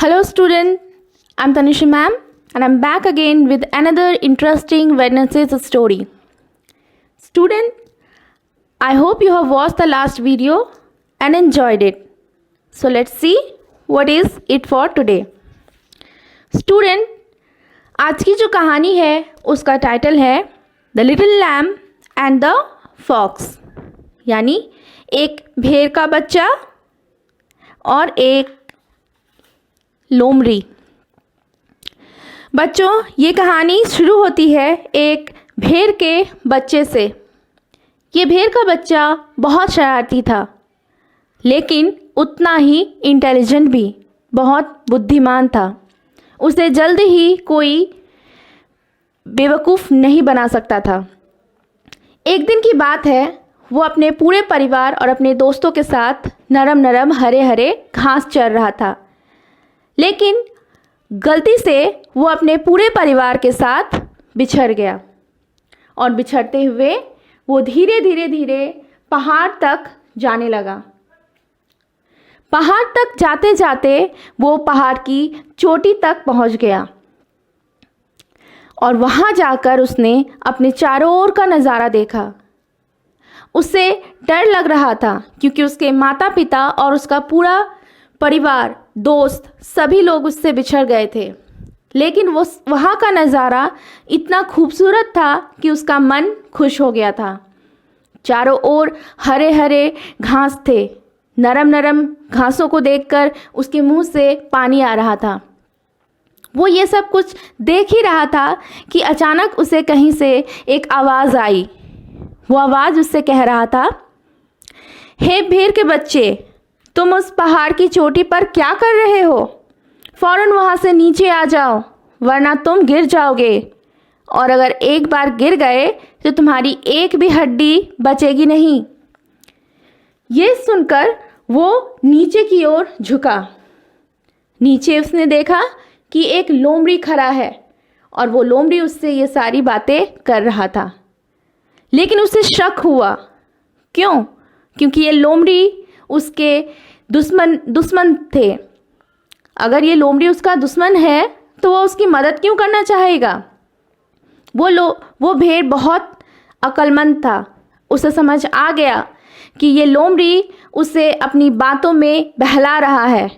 Hello student, I'm Tanushi ma'am and I'm back again with another interesting Wednesday's story. Student, I hope you have watched the last video and enjoyed it. So let's see what is it for today. Student, आज की जो कहानी है उसका title है the little lamb and the fox, यानी एक भेड़ का बच्चा और एक लोमड़ी। बच्चों, ये कहानी शुरू होती है एक भेड़ के बच्चे से। ये भेड़ का बच्चा बहुत शरारती था, लेकिन उतना ही इंटेलिजेंट भी, बहुत बुद्धिमान था। उसे जल्द ही कोई बेवकूफ़ नहीं बना सकता था। एक दिन की बात है, वो अपने पूरे परिवार और अपने दोस्तों के साथ नरम नरम हरे हरे घास चर रहा था, लेकिन गलती से वो अपने पूरे परिवार के साथ बिछड़ गया और बिछड़ते हुए वो धीरे धीरे पहाड़ तक जाने लगा। पहाड़ तक जाते जाते वो पहाड़ की चोटी तक पहुंच गया और वहां जाकर उसने अपने चारों ओर का नज़ारा देखा। उसे डर लग रहा था क्योंकि उसके माता पिता और उसका पूरा परिवार, दोस्त, सभी लोग उससे बिछड़ गए थे। लेकिन वो वहाँ का नज़ारा इतना खूबसूरत था कि उसका मन खुश हो गया था। चारों ओर हरे हरे घास थे। नरम नरम घासों को देखकर उसके मुंह से पानी आ रहा था। वो ये सब कुछ देख ही रहा था कि अचानक उसे कहीं से एक आवाज़ आई। वो आवाज़ उससे कह रहा था, हे भेड़ के बच्चे, तुम उस पहाड़ की चोटी पर क्या कर रहे हो? फ़ौरन वहाँ से नीचे आ जाओ, वरना तुम गिर जाओगे, और अगर एक बार गिर गए तो तुम्हारी एक भी हड्डी बचेगी नहीं। ये सुनकर वो नीचे की ओर झुका। नीचे उसने देखा कि एक लोमड़ी खड़ा है और वो लोमड़ी उससे ये सारी बातें कर रहा था। लेकिन उसे शक हुआ। क्यों? क्योंकि ये लोमड़ी उसके दुश्मन थे। अगर ये लोमड़ी उसका दुश्मन है तो वो उसकी मदद क्यों करना चाहेगा? वो भेड़ बहुत अक्लमंद था। उसे समझ आ गया कि ये लोमड़ी उसे अपनी बातों में बहला रहा है,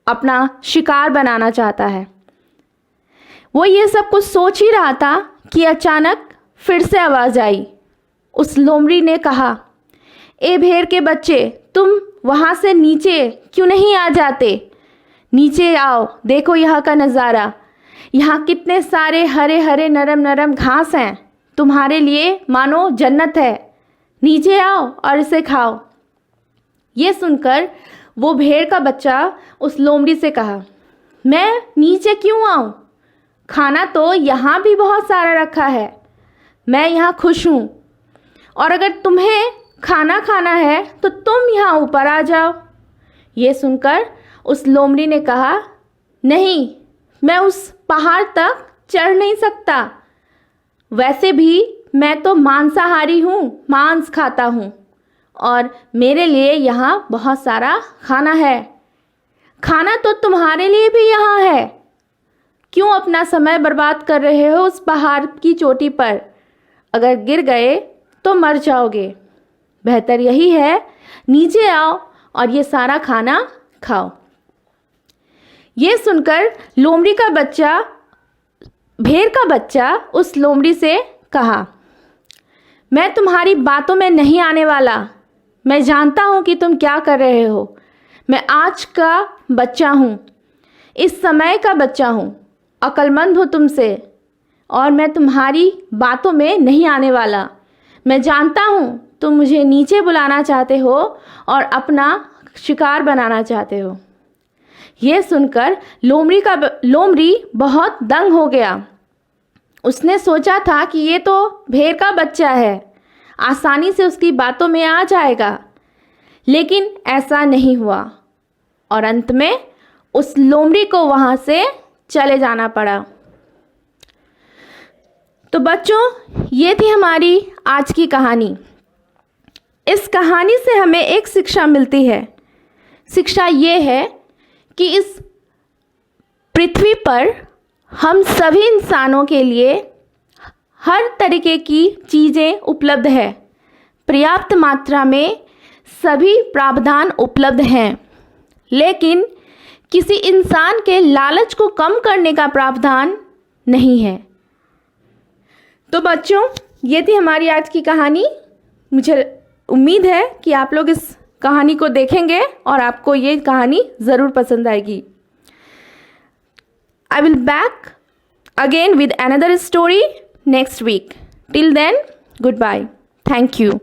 अपना शिकार बनाना चाहता है। वो ये सब कुछ सोच ही रहा था कि अचानक फिर से आवाज़ आई। उस लोमड़ी ने कहा, ए भेड़ के बच्चे, तुम वहाँ से नीचे क्यों नहीं आ जाते? नीचे आओ, देखो यहाँ का नज़ारा। यहाँ कितने सारे हरे हरे नरम नरम घास हैं, तुम्हारे लिए मानो जन्नत है। नीचे आओ और इसे खाओ। ये सुनकर वो भेड़ का बच्चा उस लोमड़ी से कहा, मैं नीचे क्यों आऊँ? खाना तो यहाँ भी बहुत सारा रखा है। मैं यहाँ खुश हूँ, और अगर तुम्हें खाना खाना है तो तुम यहाँ ऊपर आ जाओ। ये सुनकर उस लोमड़ी ने कहा, नहीं, मैं उस पहाड़ तक चढ़ नहीं सकता। वैसे भी मैं तो मांसाहारी हूँ, मांस खाता हूँ, और मेरे लिए यहाँ बहुत सारा खाना है। खाना तो तुम्हारे लिए भी यहाँ है। क्यों अपना समय बर्बाद कर रहे हो उस पहाड़ की चोटी पर? अगर गिर गए तो मर जाओगे। बेहतर यही है, नीचे आओ और ये सारा खाना खाओ। ये सुनकर भेड़ का बच्चा उस लोमड़ी से कहा, मैं तुम्हारी बातों में नहीं आने वाला। मैं जानता हूँ कि तुम क्या कर रहे हो। मैं आज का बच्चा हूँ, इस समय का बच्चा हूँ, अक्लमंद हूँ तुमसे, और मैं तुम्हारी बातों में नहीं आने वाला। मैं जानता हूँ तुम मुझे नीचे बुलाना चाहते हो और अपना शिकार बनाना चाहते हो। ये सुनकर लोमड़ी बहुत दंग हो गया। उसने सोचा था कि ये तो भेड़ का बच्चा है, आसानी से उसकी बातों में आ जाएगा, लेकिन ऐसा नहीं हुआ और अंत में उस लोमड़ी को वहाँ से चले जाना पड़ा। तो बच्चों, ये थी हमारी आज की कहानी। इस कहानी से हमें एक शिक्षा मिलती है। शिक्षा ये है कि इस पृथ्वी पर हम सभी इंसानों के लिए हर तरीके की चीज़ें उपलब्ध है, पर्याप्त मात्रा में सभी प्रावधान उपलब्ध हैं, लेकिन किसी इंसान के लालच को कम करने का प्रावधान नहीं है। तो बच्चों, ये थी हमारी आज की कहानी। मुझे उम्मीद है कि आप लोग इस कहानी को देखेंगे और आपको ये कहानी ज़रूर पसंद आएगी। I will back again with another story next week. Till then, goodbye. Thank you.